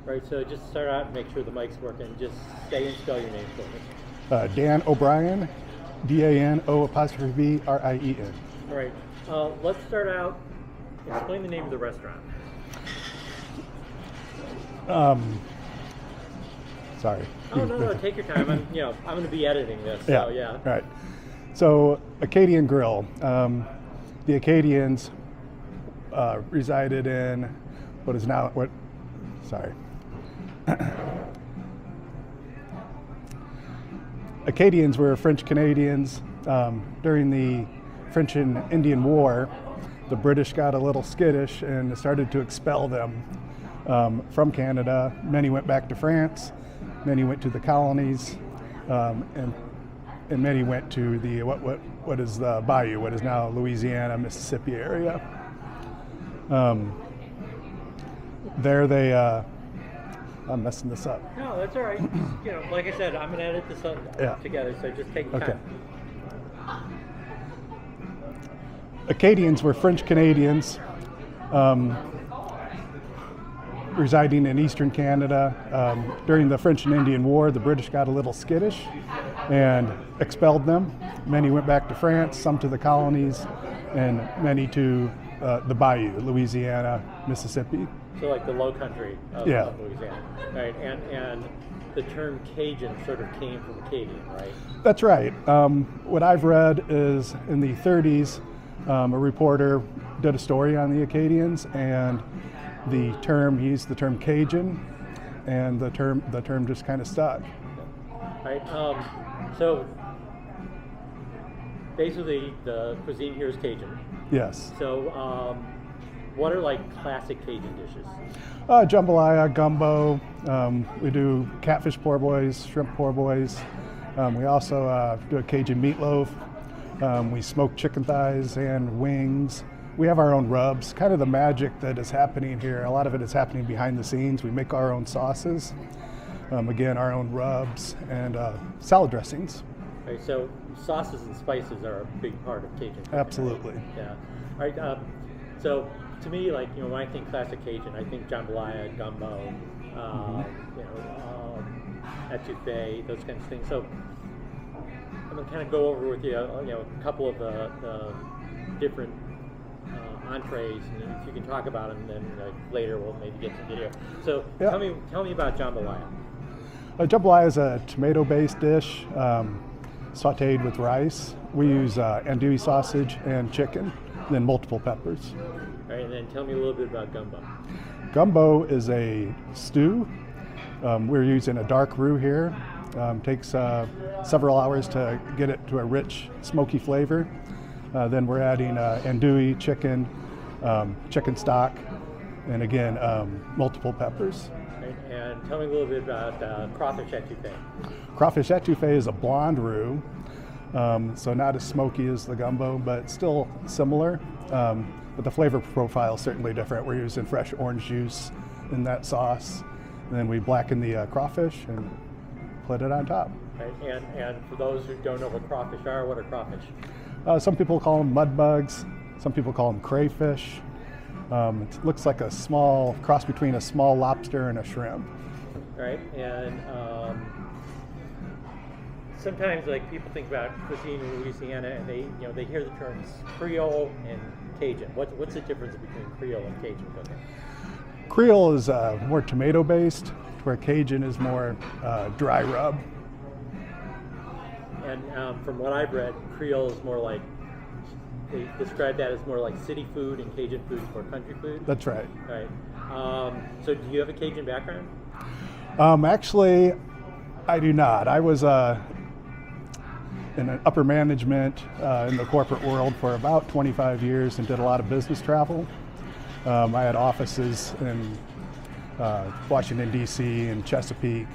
Right, so just start out and make sure the mic's working. Just say and spell your name for me. Dan O'Brien, DANO'Brien. All right, let's start out. Explain the name of the restaurant. Sorry. Oh, no, take your time. I'm going to be editing this, so yeah. Right. So, Acadian Grille. The Acadians resided in Acadians were French Canadians. During the French and Indian War, the British got a little skittish and started to expel them from Canada. Many went back to France, many went to the colonies, and many went to the what is the Bayou, what is now Louisiana, Mississippi area. There they, I'm messing this up. No, that's all right. Like I said, I'm going to edit this up together, so just take your time. Acadians were French Canadians residing in eastern Canada. During the French and Indian War, the British got a little skittish and expelled them. Many went back to France, some to the colonies, and many to the Bayou, Louisiana, Mississippi. So like the low country of Louisiana, right? And the term Cajun sort of came from Acadian, right? That's right. What I've read is in the 30s, a reporter did a story on the Acadians, and he used the term Cajun, and the term just kind of stuck. Right. So basically, the cuisine here is Cajun. Yes. So what are like classic Cajun dishes? Jambalaya, gumbo. We do catfish poor boys, shrimp poor boys. We also do a Cajun meatloaf. We smoke chicken thighs and wings. We have our own rubs. Kind of the magic that is happening here, a lot of it is happening behind the scenes. We make our own sauces. Again, our own rubs and salad dressings. Right, so sauces and spices are a big part of Cajun cooking. Absolutely. Right? Yeah. All right. So to me, like when I think classic Cajun, I think jambalaya, gumbo, etouffee, those kinds of things. So I'm gonna kind of go over with you, a couple of the different entrees, and if you can talk about them, then later we'll maybe get to video. So tell me about jambalaya. Jambalaya is a tomato-based dish, sautéed with rice. We use andouille sausage and chicken, and then multiple peppers. All right, and then tell me a little bit about gumbo. Gumbo is a stew. We're using a dark roux here. Takes several hours to get it to a rich, smoky flavor. Then we're adding andouille, chicken stock, and again, multiple peppers. Right, and tell me a little bit about crawfish etouffee. Crawfish etouffee is a blonde roux, so not as smoky as the gumbo, but still similar. But the flavor profile is certainly different. We're using fresh orange juice in that sauce, and then we blacken the crawfish and put it on top. Right, and for those who don't know what crawfish are, what are crawfish? Some people call them mud bugs. Some people call them crayfish. It looks like a small cross between a small lobster and a shrimp. Right, and sometimes like people think about cuisine in Louisiana, and they hear the terms Creole and Cajun. What's the difference between Creole and Cajun cooking? Creole is more tomato-based, where Cajun is more dry rub. And from what I've read, Creole is more like, they describe that as more like city food, and Cajun food is more country food. That's right. Right. So do you have a Cajun background? Actually, I do not. I was in an upper management in the corporate world for about 25 years and did a lot of business travel. I had offices in Washington, D.C. and Chesapeake,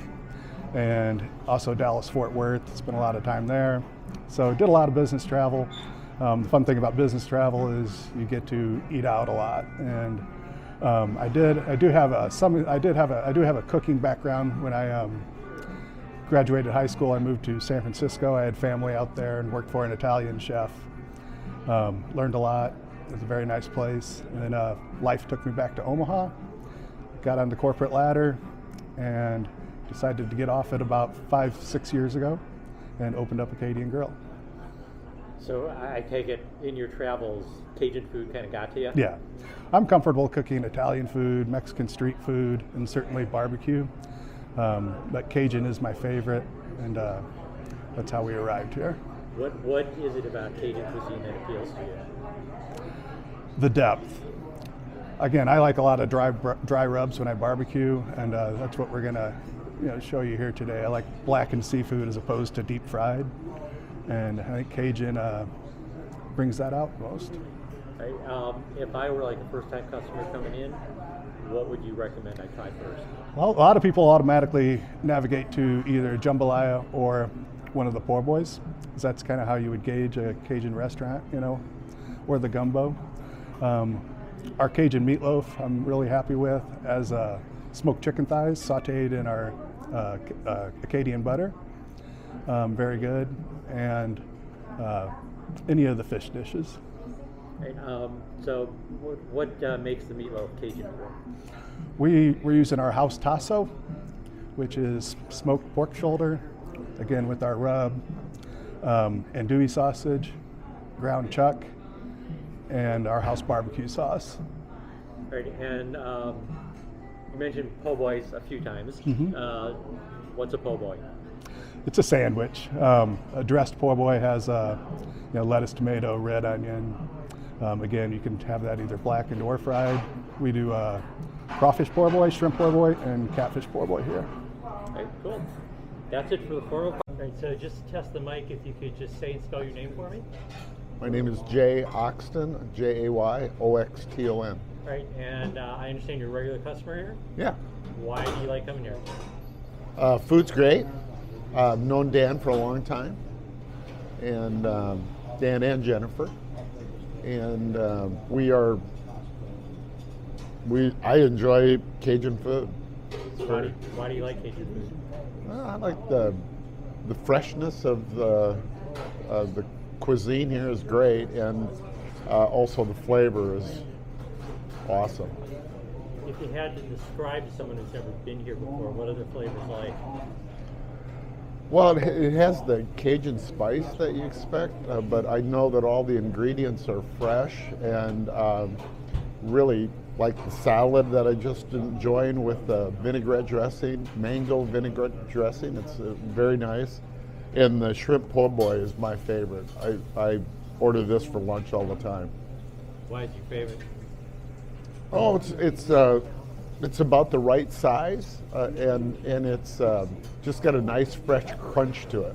and also Dallas-Fort Worth. Spent a lot of time there. So did a lot of business travel. The fun thing about business travel is you get to eat out a lot, and I do have a cooking background. When I graduated high school, I moved to San Francisco. I had family out there and worked for an Italian chef. Learned a lot. It was a very nice place. And then life took me back to Omaha. Got on the corporate ladder, and decided to get off it about 5-6 years ago and opened up Acadian Grille. So I take it in your travels, Cajun food kind of got to you? Yeah, I'm comfortable cooking Italian food, Mexican street food, and certainly barbecue. But Cajun is my favorite, and that's how we arrived here. What is it about Cajun cuisine that appeals to you? The depth. Again, I like a lot of dry rubs when I barbecue, and that's what we're gonna show you here today. I like blackened seafood as opposed to deep fried, and I think Cajun brings that out most. Right. If I were like a first-time customer coming in, what would you recommend I try first? Well, a lot of people automatically navigate to either jambalaya or one of the po' boys, because that's kind of how you would gauge a Cajun restaurant, or the gumbo. Our Cajun meatloaf I'm really happy with, as smoked chicken thighs sauteed in our Acadian butter. Very good. And any of the fish dishes. Right. So what makes the meatloaf Cajun for? We're using our house tasso, which is smoked pork shoulder, again with our rub, andouille sausage, ground chuck, and our house barbecue sauce. Right. And you mentioned po' boys a few times. What's a po' boy? It's a sandwich. A dressed po' boy has lettuce, tomato, red onion. Again, you can have that either blackened or fried. We do crawfish po' boy, shrimp po' boy, and catfish po' boy here. Okay, cool. That's it for the formal. Right, so just test the mic. If you could just say and spell your name for me. My name is Jay Oxton, Jayoxton. Right, and I understand you're a regular customer here. Yeah. Why do you like coming here? Food's great. I've known Dan for a long time, and Dan and Jennifer, and I enjoy Cajun food. So why do you like Cajun food? I like the freshness of the cuisine here is great, and also the flavor is awesome. If you had to describe to someone who's never been here before, what are the flavors like? Well, it has the Cajun spice that you expect, but I know that all the ingredients are fresh, and really like the salad that I just enjoyed with the vinaigrette dressing, mango vinaigrette dressing. It's very nice. And the shrimp po' boy is my favorite. I order this for lunch all the time. Why is your favorite? Oh, it's about the right size, and it's just got a nice fresh crunch to it.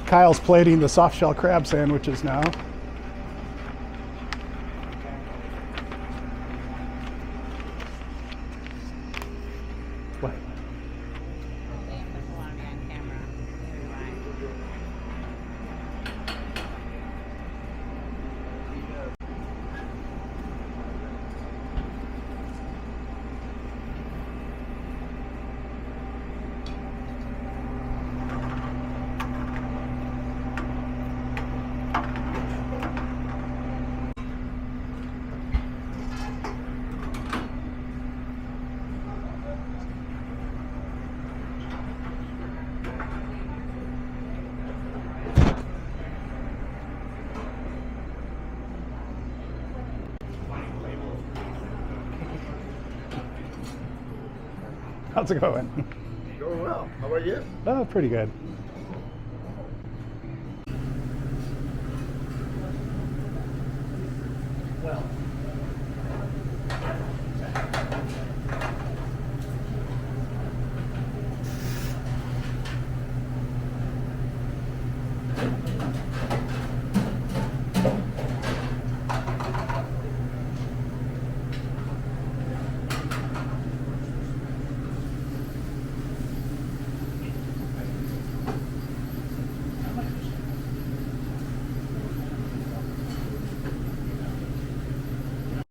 Kyle's plating the soft shell crab sandwiches now. What? How's it going? Going well. How about you? Oh, pretty good.